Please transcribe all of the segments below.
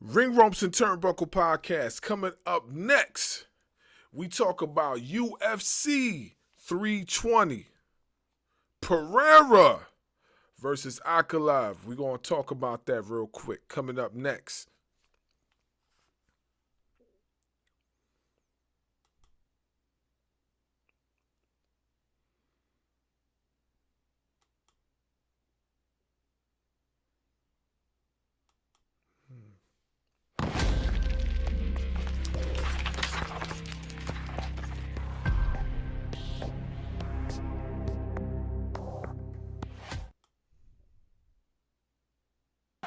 Ring Ropes and Turnbuckle podcast coming up next. We talk about UFC 320. Pereira versus Ankalaev. We're going to talk about that real quick. Coming up next.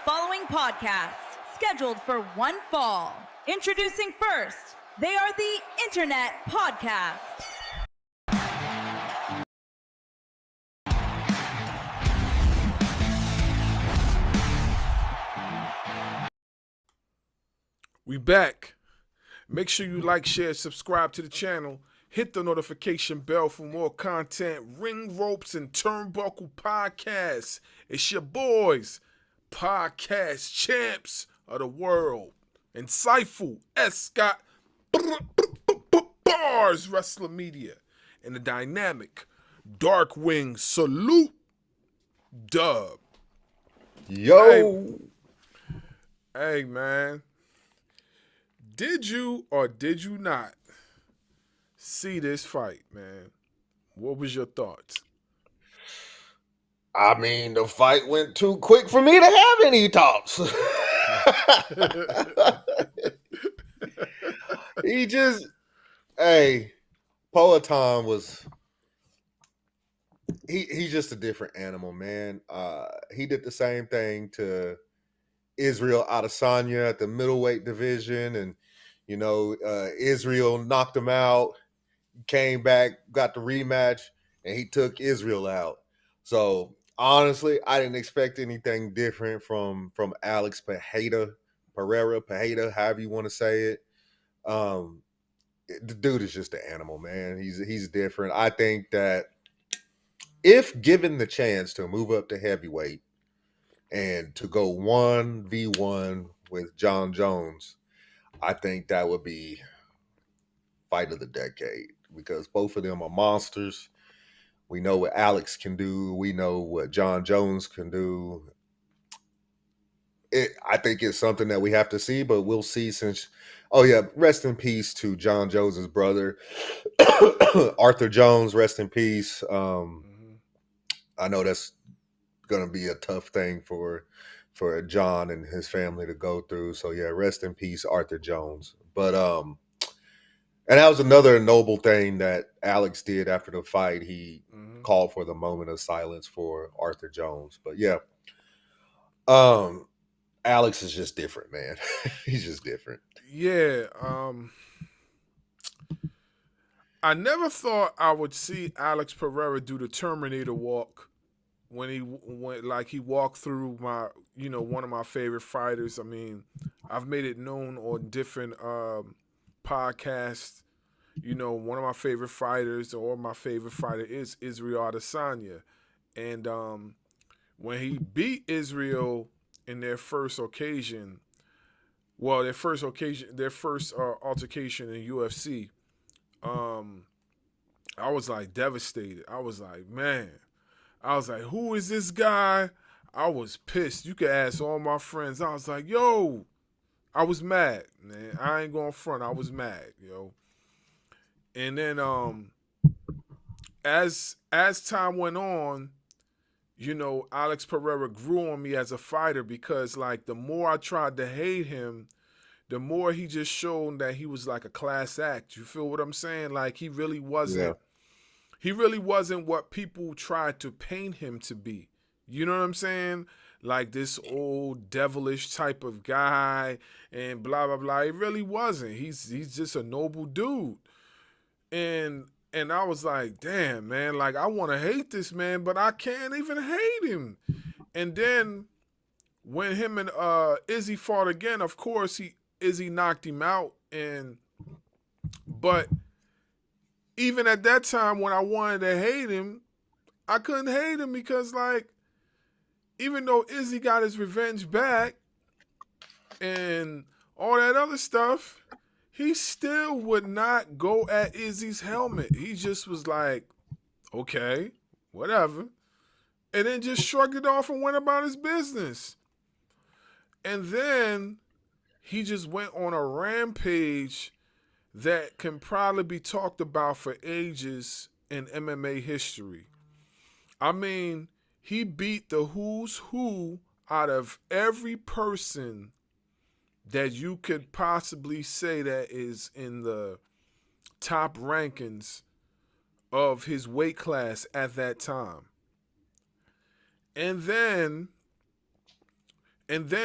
Following podcast scheduled for one fall. Introducing first, they are the Internet Podcast. We back. Make sure you like, share, subscribe to the channel. Hit the notification bell for more content. Ring Ropes and Turnbuckle podcast. It's your boys, podcast champs of the world. Insightful S. Scott Bars Wrestler Media. And the dynamic Darkwing Salute Dub. Yo. Hey man. Did you or did you not see this fight, man? What was your thoughts? I mean, the fight went too quick for me to have any thoughts. Poatan was, he's just a different animal, man. He did the same thing to Israel Adesanya at the middleweight division, and Israel knocked him out, came back, got the rematch, and he took Israel out. So honestly, I didn't expect anything different from Alex Pereira, however you want to say it. The dude is just an animal, man. He's different. I think that if given the chance to move up to heavyweight and to go 1v1 with John Jones, I think that would be fight of the decade, because both of them are monsters. We know what Alex can do. We know what John Jones can do. I think it's something that we have to see, but we'll see. Rest in peace to John Jones's brother, Arthur Jones, rest in peace. I know that's going to be a tough thing for John and his family to go through. So yeah, rest in peace, Arthur Jones. But and that was another noble thing that Alex did after the fight. He called for the moment of silence for Arthur Jones. But yeah, Alex is just different, man. He's just different. Yeah, I never thought I would see Alex Pereira do the Terminator walk when he walked through my, one of my favorite fighters. I mean, I've made it known on different podcasts. One of my favorite fighters, or my favorite fighter, is Israel Adesanya. And when he beat Israel in their first altercation in UFC, I was like devastated. I was like, man. I was like, who is this guy? I was pissed. You could ask all my friends. I was like, yo, I was mad, man. I ain't going front. I was mad, yo. And then as time went on, Alex Pereira grew on me as a fighter, because like the more I tried to hate him, the more he just showed that he was like a class act. You feel what I'm saying? Like he really wasn't. Yeah. He really wasn't what people tried to paint him to be. You know what I'm saying? Like this old devilish type of guy and blah, blah, blah. He really wasn't. He's just a noble dude. And I was like, damn, man, like I want to hate this man, but I can't even hate him. And then when him and Izzy fought again, of course, Izzy knocked him out. But even at that time when I wanted to hate him, I couldn't hate him, because like, even though Izzy got his revenge back, and all that other stuff, he still would not go at Izzy's helmet. He just was like, okay, whatever. And then just shrugged it off and went about his business. And then he just went on a rampage that can probably be talked about for ages in MMA history. I mean, he beat the who's who out of every person that you could possibly say that is in the top rankings of his weight class at that time. And then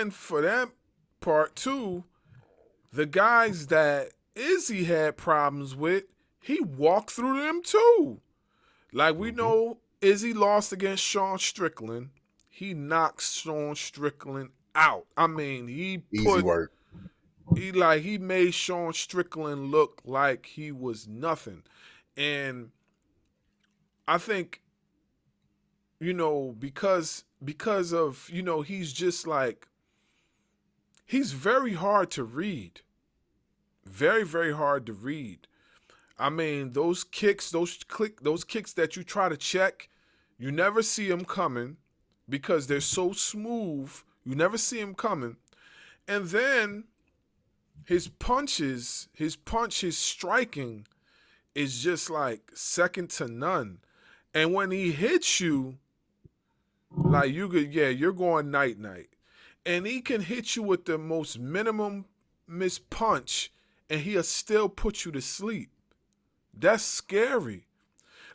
for that part too, the guys that Izzy had problems with, he walked through them too. Like we know Izzy lost against Sean Strickland. He knocked Sean Strickland out. I mean, Easy work. He made Sean Strickland look like he was nothing. And I think, because of, he's just like, he's very hard to read. Very, very hard to read. I mean, those kicks that you try to check, you never see them coming because they're so smooth. You never see them coming. And then his striking is just like second to none. And when he hits you, like you're going night-night. And he can hit you with the most minimum missed punch and he'll still put you to sleep. That's scary.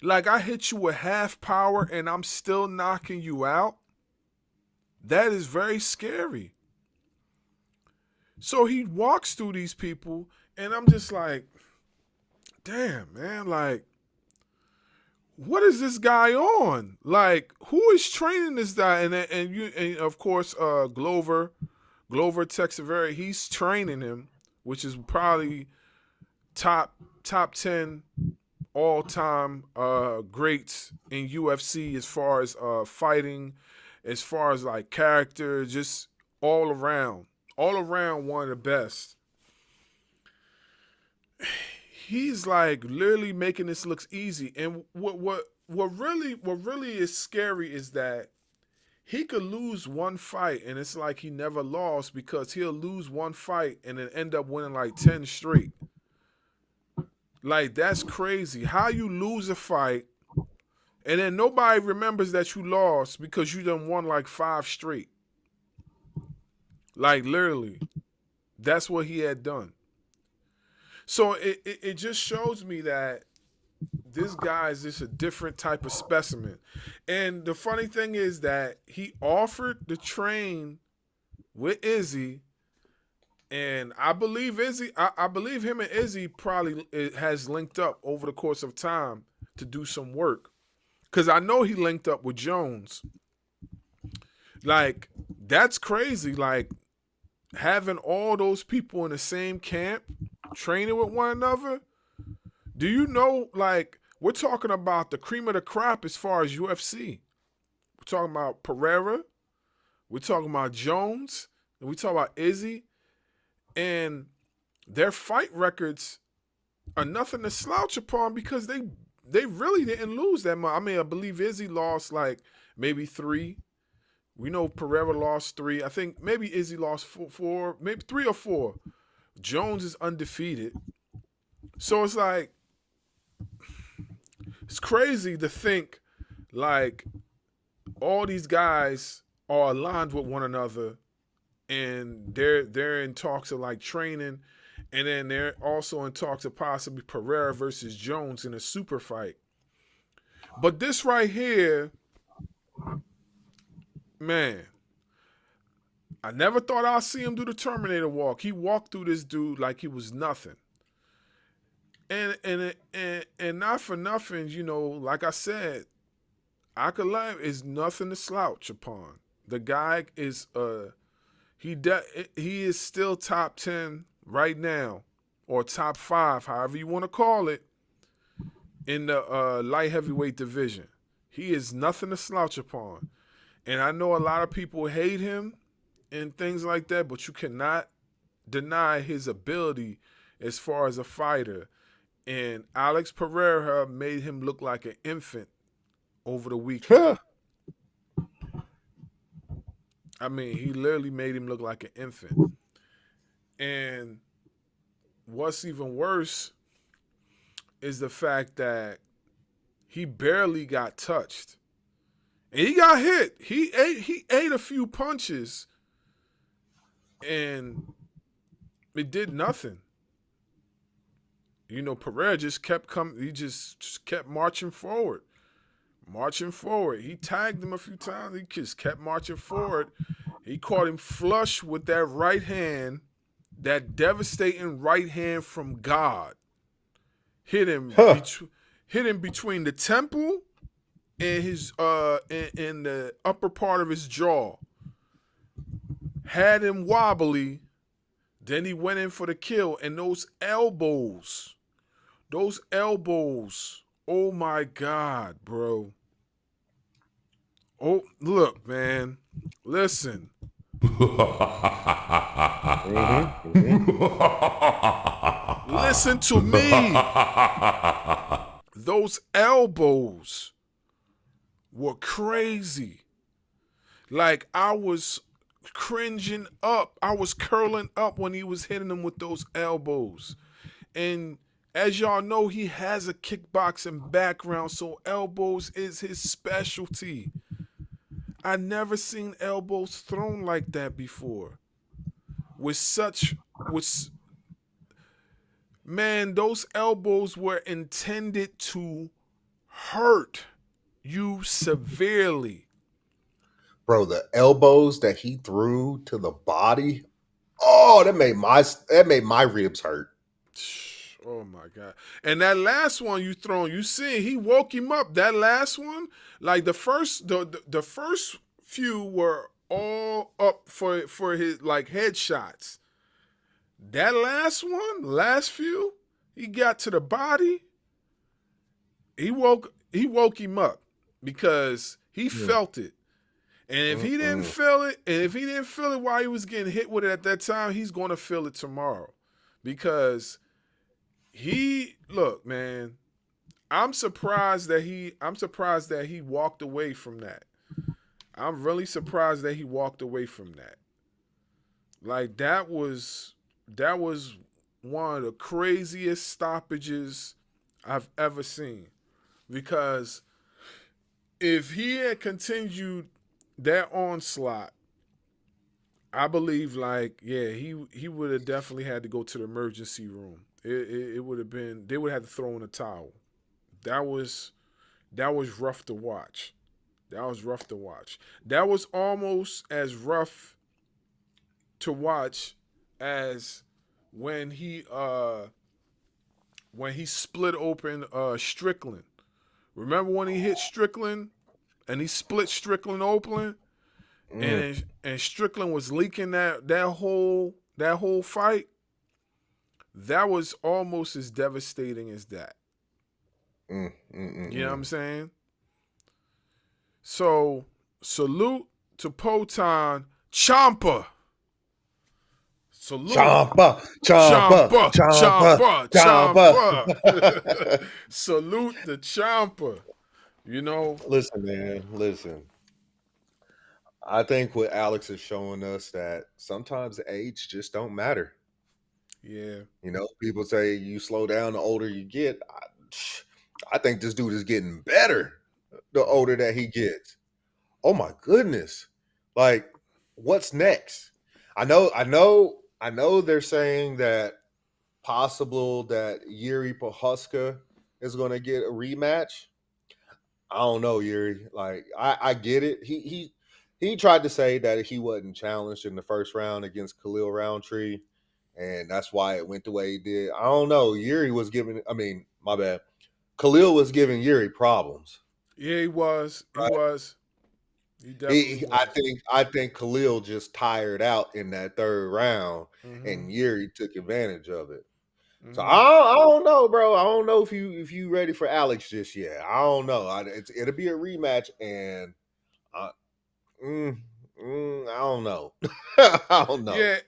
Like I hit you with half power and I'm still knocking you out. That is very scary. So he walks through these people and I'm just like, damn, man, like, what is this guy on? Like, who is training this guy? And of course, Glover Teixeira, he's training him, which is probably top 10 all-time greats in UFC as far as fighting, as far as like character, just all around one of the best. He's like literally making this look easy. And what really is scary is that he could lose one fight and it's like he never lost because he'll lose one fight and then end up winning like 10 straight. Like, that's crazy. How you lose a fight and then nobody remembers that you lost because you done won like 5 straight. Like, literally. That's what he had done. So it just shows me that this guy is just a different type of specimen. And the funny thing is that he offered to train with Izzy, and I believe I believe him and Izzy probably has linked up over the course of time to do some work. Because I know he linked up with Jones. Like, that's crazy. Like, having all those people in the same camp, training with one another. Do you know, like, we're talking about the cream of the crop as far as UFC. We're talking about Pereira. We're talking about Jones. And we talk about Izzy. And their fight records are nothing to slouch upon because they really didn't lose that much. I mean, I believe Izzy lost like maybe 3. We know Pereira lost 3. I think maybe Izzy lost 4, maybe 3 or 4. Jones is undefeated. So it's like, it's crazy to think like all these guys are aligned with one another and they're in talks of like training, and then they're also in talks of possibly Pereira versus Jones in a super fight. But this right here, man, I never thought I'd see him do the Terminator walk. He walked through this dude like he was nothing. And not for nothing, like I said, Ankalaev is nothing to slouch upon. The guy is he is still top 10 right now, or top 5, however you want to call it, in the light heavyweight division. He is nothing to slouch upon. And I know a lot of people hate him, and things like that, but you cannot deny his ability as far as a fighter. And Alex Pereira made him look like an infant over the weekend. I mean, he literally made him look like an infant. And what's even worse is the fact that he barely got touched. And he got hit. He ate a few punches and it did nothing. You know, Pereira just kept coming. He just kept marching forward. He tagged him a few times. He just kept marching forward. He caught him flush with that right hand, that devastating right hand from God. Hit him between the temple and his in the upper part of his jaw. Had him wobbly. Then he went in for the kill, and those elbows, oh my God, bro. Oh, look, man, listen. Listen to me. Those elbows were crazy. Like, I was cringing up. I was curling up when he was hitting him with those elbows. And as y'all know, he has a kickboxing background, so elbows is his specialty. I never seen elbows thrown like that before. Man, those elbows were intended to hurt you severely. Bro, the elbows that he threw to the body, oh, that made my ribs hurt. Oh my God. And that last one you see, he woke him up. That last one, like the first few were all up for his like headshots. That last few, he got to the body. He woke him up because he felt it. And if he didn't feel it, while he was getting hit with it at that time, he's going to feel it tomorrow. Because look, man, I'm surprised that he walked away from that. I'm really surprised that he walked away from that. Like, that was one of the craziest stoppages I've ever seen. Because if he had continued that onslaught, I believe, like, yeah, he would have definitely had to go to the emergency room. It would have been, they would have had to throw in a towel. That was rough to watch. That was almost as rough to watch as when he split open Strickland. Remember when he hit Strickland and he split Strickland open? And Strickland was leaking that whole fight. That was almost as devastating as that. You know what I'm saying? So, salute to Poatan. Champa. Salute. Champa. Salute the Champa. You know? Listen, man. Listen. I think what Alex is showing us that sometimes age just don't matter. Yeah. You know, people say you slow down the older you get. I think this dude is getting better the older that he gets. Oh my goodness. Like, what's next? I know they're saying that possible that Yuri Prochazka is going to get a rematch. I don't know, Yuri. Like, I get it. He tried to say that he wasn't challenged in the first round against Khalil Roundtree, and that's why it went the way he did. I don't know. Yuri was giving, my bad. Khalil was giving Yuri problems. Yeah, he was. He was. He definitely was. I think Khalil just tired out in that third round, and Yuri took advantage of it. So I don't know, bro. I don't know if you ready for Alex just yet. I don't know. It'll be a rematch, and I don't don't know. I don't know. Yeah,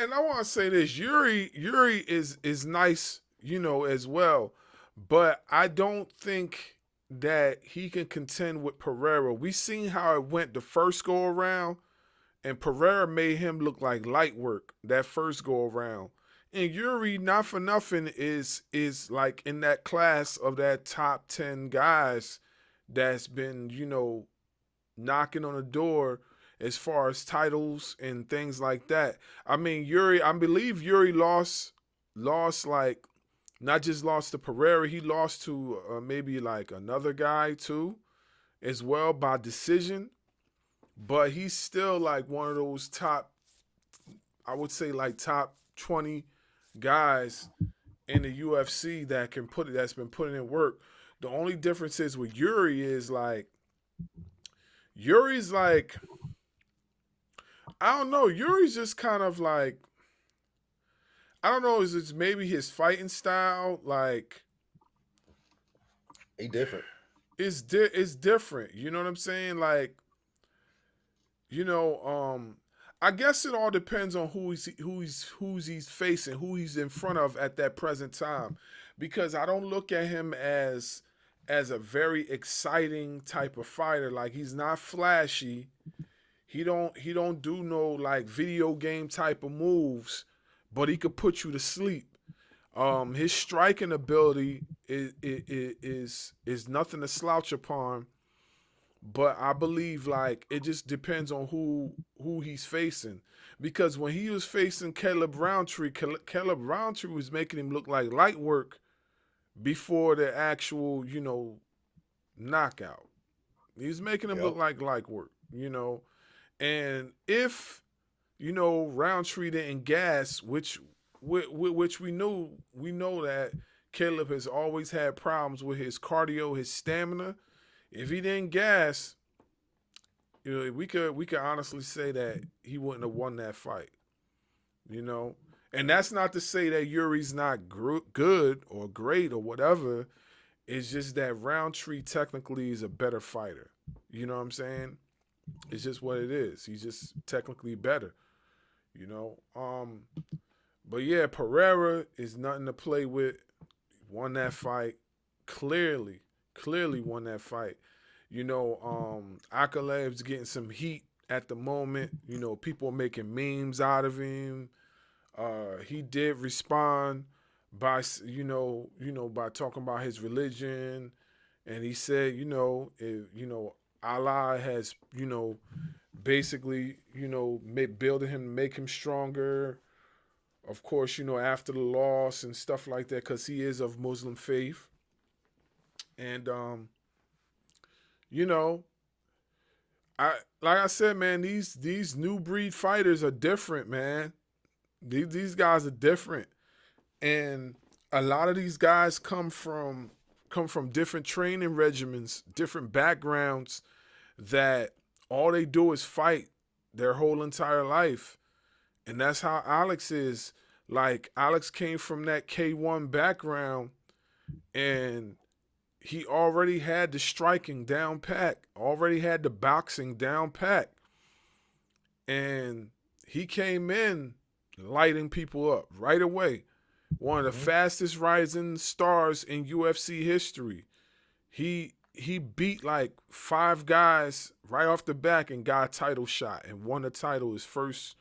and I want to say this: Yuri is nice, as well, but I don't think that he can contend with Pereira. We seen how it went the first go around, and Pereira made him look like light work that first go around. And Yuri, not for nothing, is like in that class of that top 10 guys that's been, knocking on the door as far as titles and things like that. I mean, I believe Yuri lost like, not just lost to Pereira, he lost to maybe like another guy too, as well, by decision. But he's still like one of those top, I would say like top 20 guys in the UFC that's been putting in work. The only difference is with Yuri is like, Yuri's like, I don't know. Yuri's just kind of like, I don't know. Is it maybe his fighting style? Like, he different. It's different. You know what I'm saying? Like, I guess it all depends on who he's facing, who he's in front of at that present time. Because I don't look at him as a very exciting type of fighter. Like, he's not flashy. He don't do no like video game type of moves, but he could put you to sleep. His striking ability is nothing to slouch upon, but I believe like it just depends on who he's facing. Because when he was facing Caleb Roundtree was making him look like light work before the actual knockout. He was making him look like light work, And if, Roundtree didn't gas, which we know that Caleb has always had problems with his cardio, his stamina. If he didn't gas, we could honestly say that he wouldn't have won that fight. And that's not to say that Yuri's not good or great or whatever. It's just that Roundtree technically is a better fighter. You know what I'm saying? It's just what it is. He's just technically better, But yeah, Pereira is nothing to play with. Won that fight. Clearly won that fight. Ankalaev's getting some heat at the moment. People are making memes out of him. He did respond by, by talking about his religion. And he said, Allah has, basically, building him to make him stronger. Of course, after the loss and stuff like that, because he is of Muslim faith. And, like I said, man, these new breed fighters are different, man. These guys are different. And a lot of these guys come from different training regimens, different backgrounds, that all they do is fight their whole entire life. And that's how Alex is. Like, Alex came from that K1 background, and he already had the striking down pat, already had the boxing down pat. And he came in lighting people up right away. One of the fastest rising stars in UFC history. He beat like 5 guys right off the back and got a title shot and won the title his first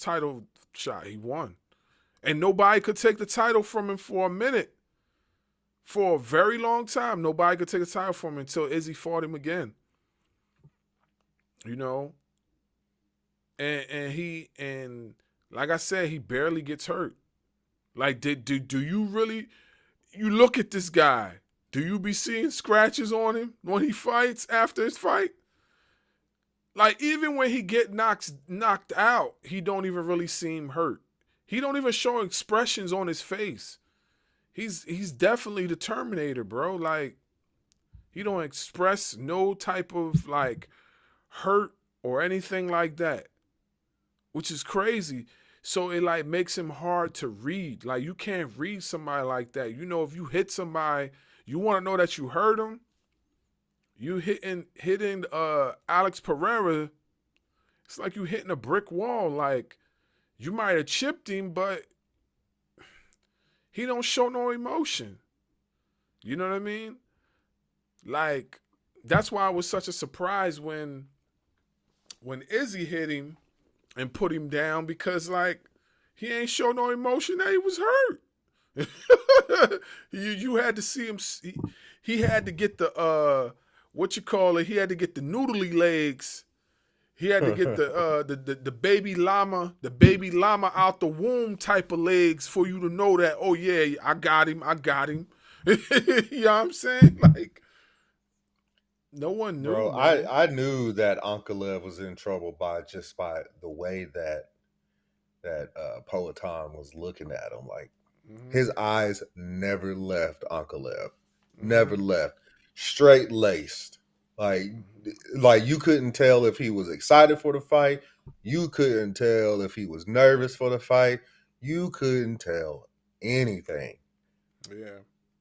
title shot. He won. And nobody could take the title from him for a minute. For a very long time, nobody could take the title from him until Izzy fought him again. And like I said, he barely gets hurt. Like, do you really, you look at this guy, do you be seeing scratches on him when he fights after his fight? Like, even when he get knocked out, he don't even really seem hurt. He don't even show expressions on his face. He's definitely the Terminator, bro. Like, he don't express no type of like hurt or anything like that, which is crazy. So it like makes him hard to read. Like, you can't read somebody like that. If you hit somebody, you want to know that you hurt them. you hitting Alex Pereira, it's like you hitting a brick wall. Like, you might have chipped him, but he don't show no emotion. You know what I mean? Like, that's why it was such a surprise when Izzy hit him and put him down, because like he ain't show no emotion that he was hurt. you had to see him. He had to get the what you call it. He had to get the noodly legs. He had to get the baby llama, out the womb type of legs for you to know that, oh yeah, I got him. You know what I'm saying? Like, no one knew. Bro, Man. I knew that Ankalaev was in trouble by the way that Poatan was looking at him. Like, his eyes never left Ankalaev. Never left. Straight laced. Like you couldn't tell if he was excited for the fight. You couldn't tell if he was nervous for the fight. You couldn't tell anything. Yeah.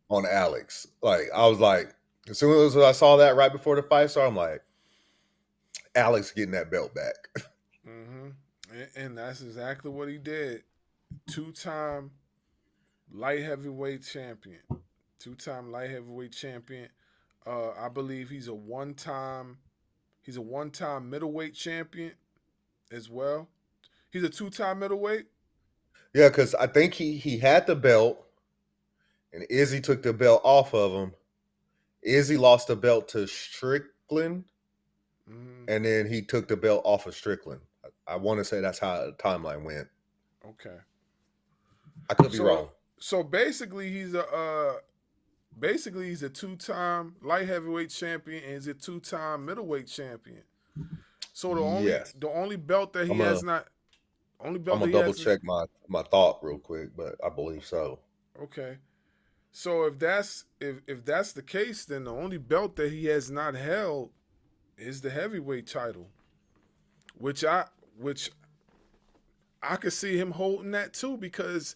On Alex. Like, I was like, as soon as I saw that right before the fight started, I'm like, Alex getting that belt back. And that's exactly what he did. 2-time light heavyweight champion. 2-time light heavyweight champion. I believe he's a one-time middleweight champion as well. He's a 2-time middleweight. Yeah, because I think he had the belt, and Izzy took the belt off of him. Izzy lost the belt to Strickland, and then he took the belt off of Strickland. I want to say that's how the timeline went. Okay. I could be wrong. So basically, he's a 2-time light heavyweight champion and he's a 2-time middleweight champion. So the only belt that he has not. I'm gonna double check my thought real quick, but I believe so. Okay. So if that's the case, then the only belt that he has not held is the heavyweight title, which I could see him holding that too, because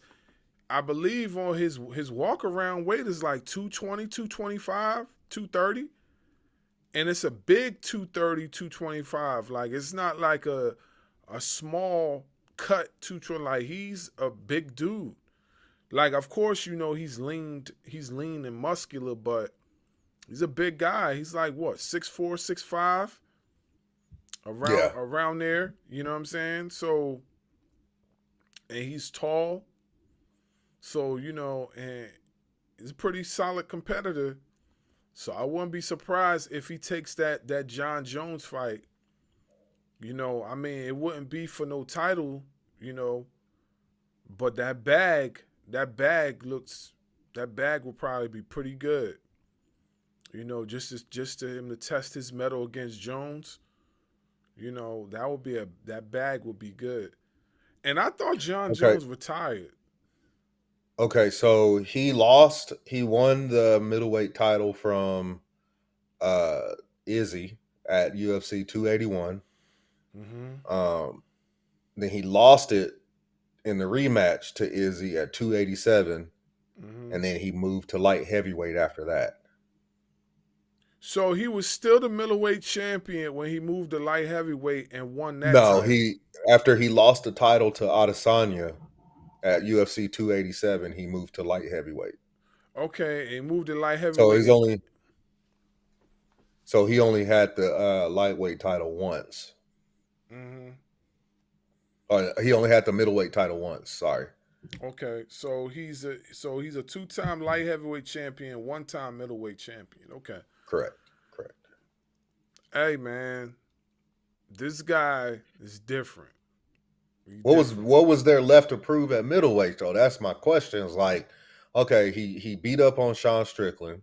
I believe on his walk around weight is like 220, 225, 230, and it's a big 230, 225. Like, it's not like a small cut 220. Like, he's a big dude. Like, of course, you know, he's lean and muscular, but he's a big guy. He's like, what, 6'4", 6'5", around there. You know what I'm saying? So, and he's tall. So, you know, and he's a pretty solid competitor. So I wouldn't be surprised if he takes that John Jones fight. You know, I mean, it wouldn't be for no title, you know, but that bag will probably be pretty good. You know, just to him to test his mettle against Jones, you know, that bag would be good. And I thought John Jones retired. Okay, so he won the middleweight title from Izzy at UFC 281. Then he lost it in the rematch to Izzy at 287, and then he moved to light heavyweight after that. So he was still the middleweight champion when he moved to light heavyweight and won that No, title. after he lost the title to Adesanya at UFC 287, he moved to light heavyweight. Okay, he moved to light heavyweight. So he only had the lightweight title once. He only had the middleweight title once. Sorry. Okay, so he's a 2-time light heavyweight champion, 1-time middleweight champion. Okay. Correct. Hey man, this guy is different. What was there left to prove at middleweight though? That's my question. It's like, okay, he beat up on Sean Strickland.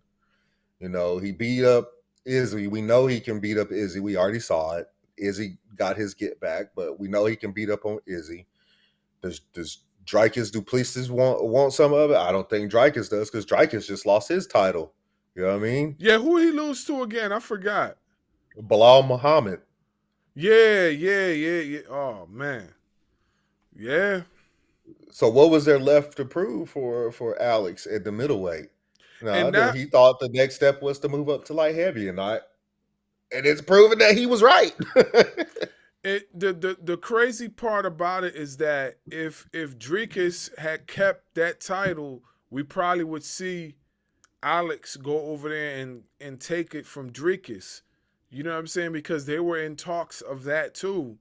You know, he beat up Izzy. We know he can beat up Izzy. We already saw it. Izzy got his get back, but we know he can beat up on Izzy. Does Dricus du Plessis want some of it? I don't think Dricus does, because Dricus just lost his title. You know what I mean? Yeah, who did he lose to again? I forgot. Bilal Muhammad. Yeah. Oh man. Yeah. So what was there left to prove for Alex at the middleweight? No, And he thought the next step was to move up to light heavy, and And it's proven that he was right. The crazy part about it is that if Dricus had kept that title, we probably would see Alex go over there and take it from Dricus. You know what I'm saying? Because they were in talks of that too.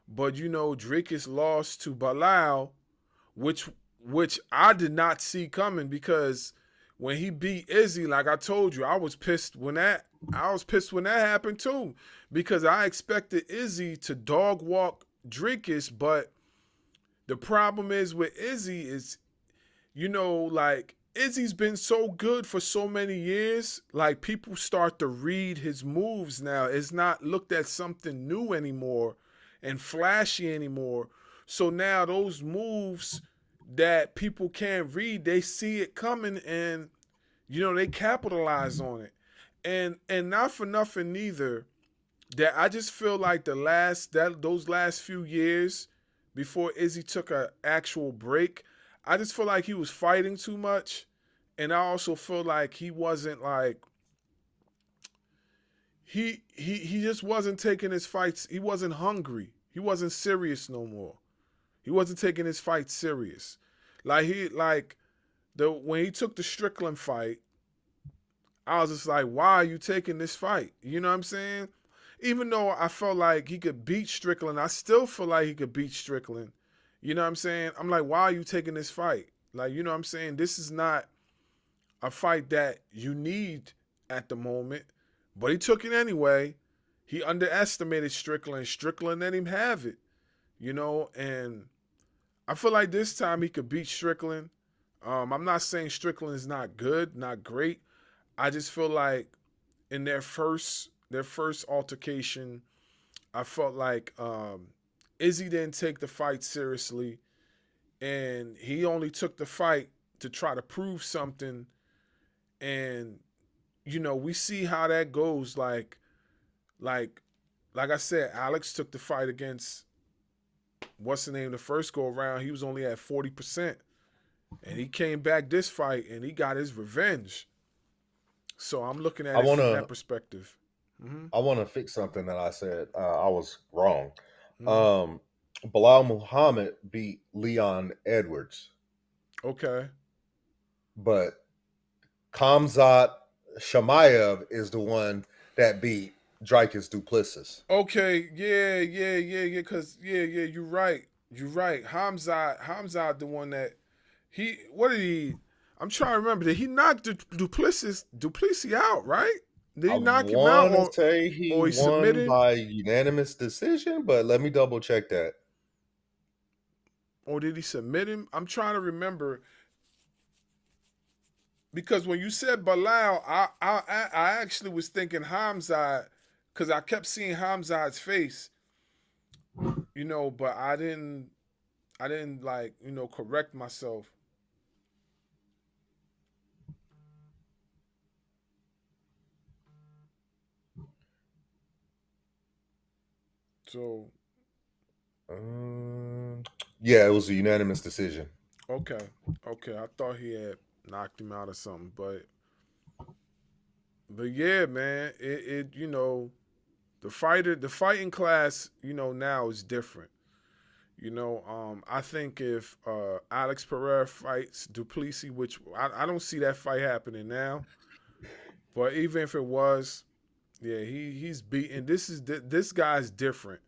But Dricus lost to Bilal, which I did not see coming, because when he beat Izzy, like I told you, I was pissed when that happened too, because I expected Izzy to dog walk Dricus, but the problem is with Izzy is, like Izzy's been so good for so many years, like people start to read his moves now. It's not looked at something new anymore and flashy anymore. So now those moves that people can't read, they see it coming, and they capitalize on it. And not for nothing neither, that I just feel like those last few years before Izzy took an actual break, I just feel like he was fighting too much. And I also feel like he wasn't like he just wasn't taking his fights. He wasn't hungry. He wasn't serious no more. He wasn't taking his fight serious. When he took the Strickland fight, I was just like, why are you taking this fight? You know what I'm saying? Even though I felt like he could beat Strickland, I still feel like he could beat Strickland. You know what I'm saying? I'm like, why are you taking this fight? Like, you know what I'm saying? This is not a fight that you need at the moment. But he took it anyway. He underestimated Strickland. Strickland let him have it. And I feel like this time he could beat Strickland. I'm not saying Strickland is not good, not great. I just feel like in their first altercation, I felt like Izzy didn't take the fight seriously, and he only took the fight to try to prove something. And we see how that goes. Like I said, Alex took the fight against what's the name the first go around. He was only at 40%, and he came back this fight and he got his revenge. So I'm looking at it from that perspective. Mm-hmm. I want to fix something that I said. I was wrong. Mm-hmm. Bilal Muhammad beat Leon Edwards. Okay. But Khamzat Shamaev is the one that beat Dricus Du Plessis. Okay. Yeah. Because you're right. Hamzat, the one that I'm trying to remember. Did he knock Duplessis out, right? Did he knock him out, I want to say he won submitted by unanimous decision, but let me double check that. Or did he submit him? I'm trying to remember. Because when you said Bilal, I actually was thinking Hamzat, because I kept seeing Hamzat's face, but I didn't correct myself. So, yeah, it was a unanimous decision. Okay. I thought he had knocked him out or something, but yeah, man, it the fighting class, now is different. I think if Alex Pereira fights Du Plessis, which I don't see that fight happening now, but even if it was, yeah, he's beaten. This guy's different.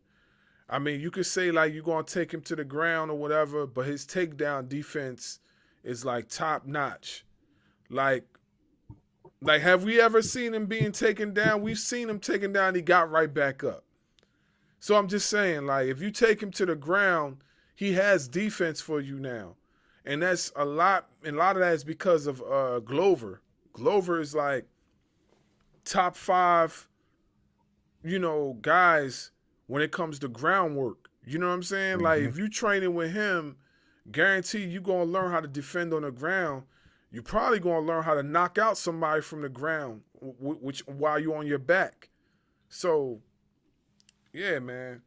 I mean, you could say like you're gonna take him to the ground or whatever, but his takedown defense is like top notch. Like have we ever seen him being taken down? We've seen him taken down. He got right back up. So I'm just saying, like, if you take him to the ground, he has defense for you now. And that's a lot of that is because of Glover. Glover is like top 5, guys when it comes to groundwork. You know what I'm saying? Mm-hmm. Like, if you training with him, guarantee you're going to learn how to defend on the ground. You're probably going to learn how to knock out somebody from the ground while you're on your back. So, yeah, man.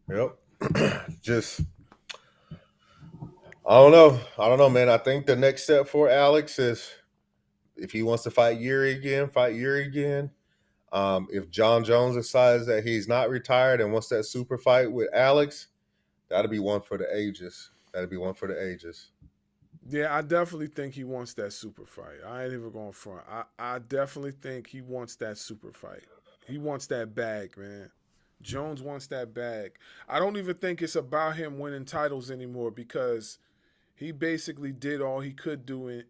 Yep. Just, I don't know, man. I think the next step for Alex is if he wants to fight Yuri again, fight Yuri again. If John Jones decides that he's not retired and wants that super fight with Alex, that'll be one for the ages. That'll be one for the ages. Yeah, I definitely think he wants that super fight. I ain't even going front. I definitely think he wants that super fight. He wants that bag, man. Jones wants that bag. I don't even think it's about him winning titles anymore because he basically did all he could do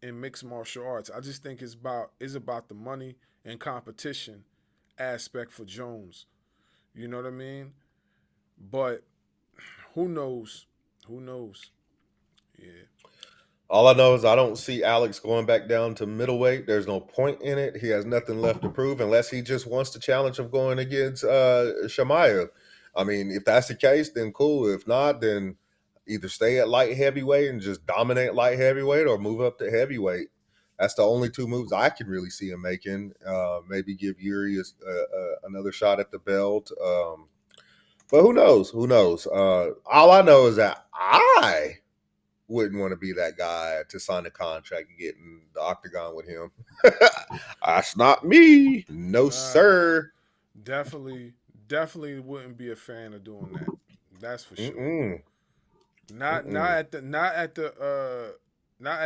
in mixed martial arts. I just think it's about the money and competition aspect for Jones. You know what I mean? But who knows? Who knows? Yeah. All I know is I don't see Alex going back down to middleweight. There's no point in it. He has nothing left to prove unless he just wants the challenge of going against Shamaev. I mean, if that's the case, then cool. If not, then either stay at light heavyweight and just dominate light heavyweight or move up to heavyweight. That's the only two moves I can really see him making. Maybe give Yuri another shot at the belt. But who knows? Who knows? All I know is that I wouldn't want to be that guy to sign a contract and get in the octagon with him. That's not me. No, sir. Definitely wouldn't be a fan of doing that. That's for sure. Mm-mm. Not at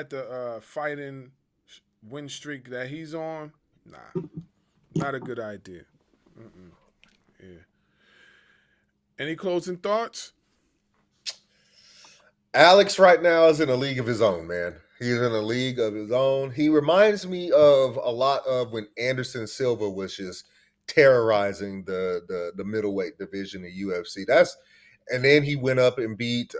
the fighting win streak that he's on. Nah, not a good idea. Yeah. Any closing thoughts? Alex right now is in a league of his own, man. He's in a league of his own. He reminds me of a lot of when Anderson Silva was just terrorizing the middleweight division of UFC. And then he went up and beat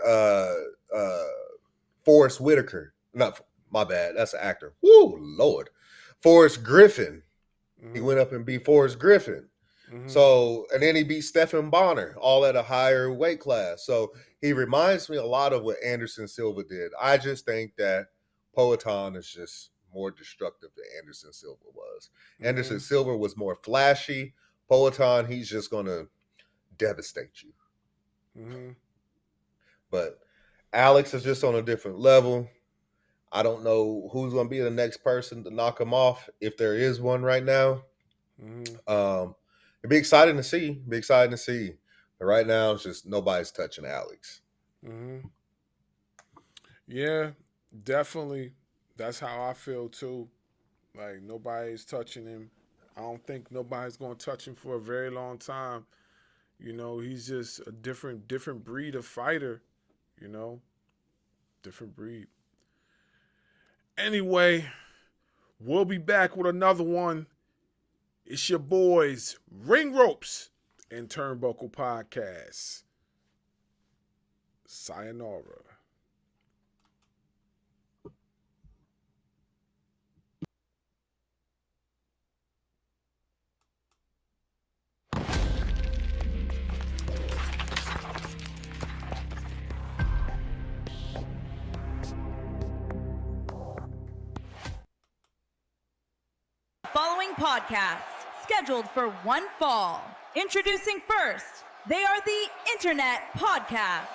Forrest Whitaker. Not my bad. That's an actor. Woo, Lord. Forrest Griffin. Mm-hmm. He went up and beat Forrest Griffin. Mm-hmm. So, and then he beat Stephan Bonner, all at a higher weight class. So he reminds me a lot of what Anderson Silva did. I just think that Poatan is just more destructive than Anderson Silva was. Mm-hmm. Anderson Silva was more flashy. Poatan, he's just going to devastate you. Mm-hmm. But Alex is just on a different level. I don't know who's going to be the next person to knock him off, if there is one right now. Mm-hmm. It'd be exciting to see. But right now, it's just nobody's touching Alex. Mm-hmm. Yeah, definitely. That's how I feel too. Like nobody's touching him. I don't think nobody's going to touch him for a very long time. You know, he's just a different breed of fighter. You know, different breed. Anyway, we'll be back with another one. It's your boys, Ring Ropes and Turnbuckle Podcast. Sayonara. Following podcast, scheduled for one fall. Introducing first, they are the Internet Podcast.